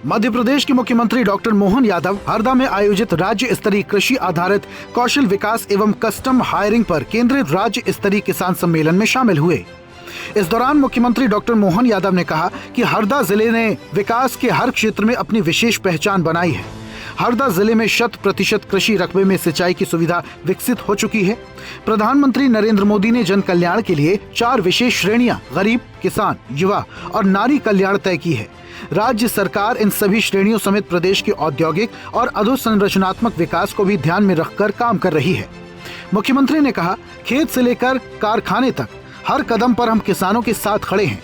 मध्य प्रदेश के मुख्यमंत्री डॉक्टर मोहन यादव हरदा में आयोजित राज्य स्तरीय कृषि आधारित कौशल विकास एवं कस्टम हायरिंग पर केंद्रित राज्य स्तरीय किसान सम्मेलन में शामिल हुए। इस दौरान मुख्यमंत्री डॉक्टर मोहन यादव ने कहा कि हरदा जिले ने विकास के हर क्षेत्र में अपनी विशेष पहचान बनाई है। हरदा जिले में 100% कृषि रकबे में सिंचाई की सुविधा विकसित हो चुकी है। प्रधानमंत्री नरेंद्र मोदी ने जन कल्याण के लिए 4 विशेष श्रेणियां गरीब, किसान, युवा और नारी कल्याण तय की है। राज्य सरकार इन सभी श्रेणियों समेत प्रदेश के औद्योगिक और अधोसंरचनात्मक विकास को भी ध्यान में रखकर काम कर रही है। मुख्यमंत्री ने कहा, खेत से लेकर कारखाने तक हर कदम पर हम किसानों के साथ खड़े हैं।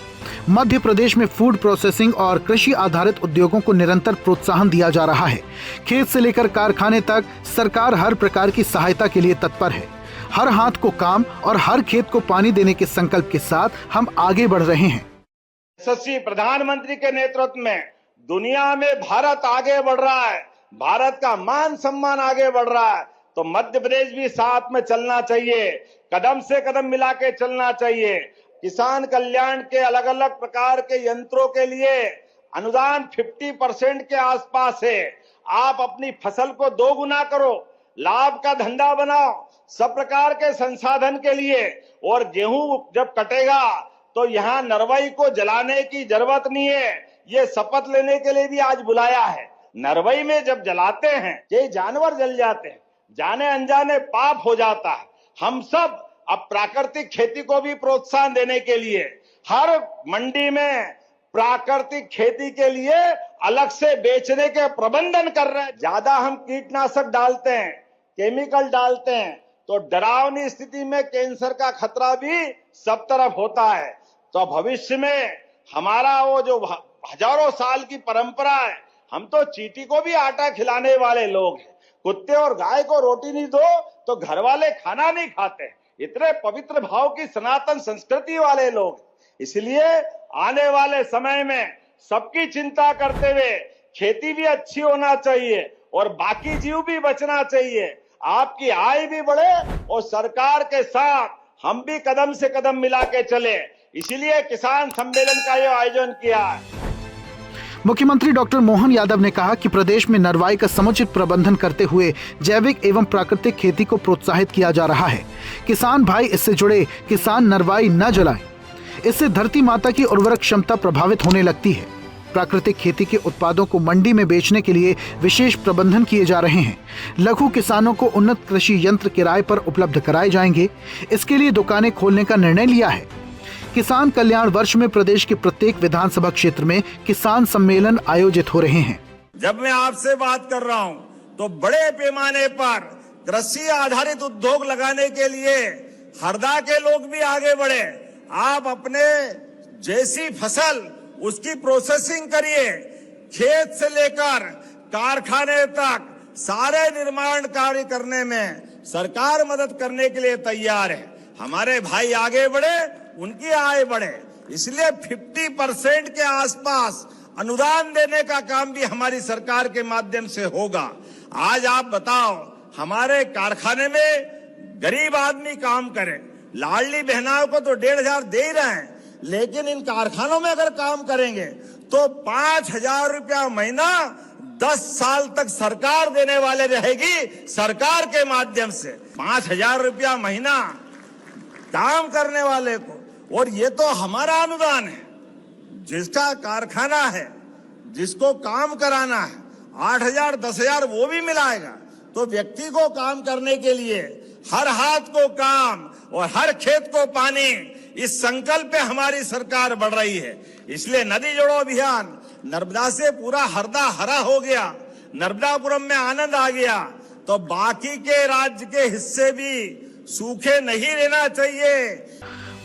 मध्य प्रदेश में फूड प्रोसेसिंग और कृषि आधारित उद्योगों को निरंतर प्रोत्साहन दिया जा रहा है। खेत से लेकर कारखाने तक सरकार हर प्रकार की सहायता के लिए तत्पर है। हर हाथ को काम और हर खेत को पानी देने के संकल्प के साथ हम आगे बढ़ रहे हैं। यशस्वी प्रधानमंत्री के नेतृत्व में दुनिया में भारत आगे बढ़ रहा है, भारत का मान सम्मान आगे बढ़ रहा है, तो मध्य प्रदेश भी साथ में चलना चाहिए, कदम से कदम मिला के चलना चाहिए। किसान कल्याण के अलग अलग प्रकार के यंत्रों के लिए अनुदान 50% के आसपास है। आप अपनी फसल को 2 गुना करो, लाभ का धंधा बनाओ, सब प्रकार के संसाधन के लिए। और गेहूं जब कटेगा तो यहाँ नरवाई को जलाने की जरूरत नहीं है, ये शपथ लेने के लिए भी आज बुलाया है। नरवाई में जब जलाते हैं ये जानवर जल जाते हैं, जाने अनजाने पाप हो जाता है। हम सब अब प्राकृतिक खेती को भी प्रोत्साहन देने के लिए हर मंडी में प्राकृतिक खेती के लिए अलग से बेचने के प्रबंधन कर रहे हैं। ज्यादा हम कीटनाशक डालते हैं, केमिकल डालते हैं, तो डरावनी स्थिति में कैंसर का खतरा भी सब तरफ होता है। तो भविष्य में हमारा वो जो हजारों साल की परंपरा है, हम तो चींटी को भी आटा खिलाने वाले लोग हैं। कुत्ते और गाय को रोटी नहीं दो तो घर वाले खाना नहीं खाते। इतने पवित्र भाव की सनातन संस्कृति वाले लोग, इसलिए आने वाले समय में सबकी चिंता करते हुए खेती भी अच्छी होना चाहिए और बाकी जीव भी बचना चाहिए, आपकी आय भी बढ़े और सरकार के साथ हम भी कदम से कदम मिला के चले। इसीलिए किसान सम्मेलन का ये आयोजन किया है। मुख्यमंत्री डॉक्टर मोहन यादव ने कहा कि प्रदेश में नरवाई का समुचित प्रबंधन करते हुए जैविक एवं प्राकृतिक खेती को प्रोत्साहित किया जा रहा है। किसान भाई इससे जुड़े, किसान नरवाई न जलाएं, इससे धरती माता की उर्वरक क्षमता प्रभावित होने लगती है। प्राकृतिक खेती के उत्पादों को मंडी में बेचने के लिए विशेष प्रबंधन किए जा रहे हैं। लघु किसानों को उन्नत कृषि यंत्र किराए पर उपलब्ध कराए जाएंगे। इसके लिए दुकानें खोलने का निर्णय लिया है। किसान कल्याण वर्ष में प्रदेश के प्रत्येक विधानसभा क्षेत्र में किसान सम्मेलन आयोजित हो रहे हैं। जब मैं आपसे बात कर रहा हूं तो बड़े पैमाने पर कृषि आधारित उद्योग लगाने के लिए हरदा के लोग भी आगे बढ़े। आप अपने जैसी फसल उसकी प्रोसेसिंग करिए, खेत से लेकर कारखाने तक सारे निर्माण कार्य करने में सरकार मदद करने के लिए तैयार है। हमारे भाई आगे बढ़े, उनकी आय बढ़े, इसलिए 50% के आसपास अनुदान देने का काम भी हमारी सरकार के माध्यम से होगा। आज आप बताओ, हमारे कारखाने में गरीब आदमी काम करे, लाडली बहनाओं को तो 1,500 दे ही रहे हैं, लेकिन इन कारखानों में अगर काम करेंगे तो 5,000 रुपया महीना 10 साल तक सरकार देने वाले रहेगी। सरकार के माध्यम से 5,000 रुपया महीना काम करने वाले को, और ये तो हमारा अनुदान है। जिसका कारखाना है, जिसको काम कराना है, 8,000 10,000 वो भी मिलाएगा। तो व्यक्ति को काम करने के लिए हर हाथ को काम और हर खेत को पानी, इस संकल्प पे हमारी सरकार बढ़ रही है। इसलिए नदी जोड़ो अभियान, नर्मदा से पूरा हरदा हरा हो गया, नर्मदापुरम में आनंद आ गया, तो बाकी के राज्य के हिस्से भी सूखे नहीं रहना चाहिए।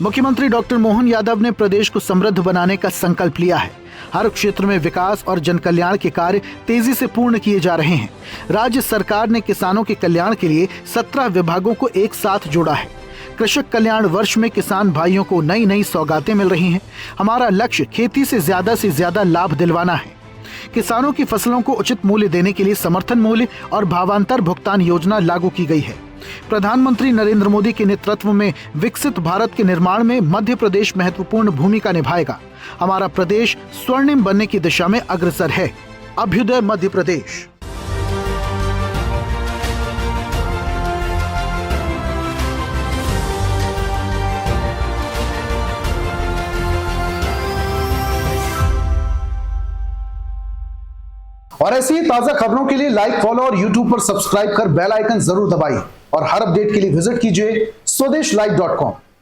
मुख्यमंत्री डॉक्टर मोहन यादव ने प्रदेश को समृद्ध बनाने का संकल्प लिया है। हर क्षेत्र में विकास और जन कल्याण के कार्य तेजी से पूर्ण किए जा रहे हैं। राज्य सरकार ने किसानों के कल्याण के लिए 17 विभागों को एक साथ जोड़ा है। कृषक कल्याण वर्ष में किसान भाइयों को नई नई सौगातें मिल रही हैं। हमारा लक्ष्य खेती से ज्यादा लाभ दिलवाना है। किसानों की फसलों को उचित मूल्य देने के लिए समर्थन मूल्य और भावांतर भुगतान योजना लागू की गई है। प्रधानमंत्री नरेंद्र मोदी के नेतृत्व में विकसित भारत के निर्माण में मध्य प्रदेश महत्वपूर्ण भूमिका निभाएगा। हमारा प्रदेश स्वर्णिम बनने की दिशा में अग्रसर है। अभ्युदय मध्य प्रदेश। और ऐसी ही ताजा खबरों के लिए लाइक, फॉलो और यूट्यूब पर सब्सक्राइब कर बेल आइकन जरूर दबाइए और हर अपडेट के लिए विजिट कीजिए स्वदेशलाइव.com।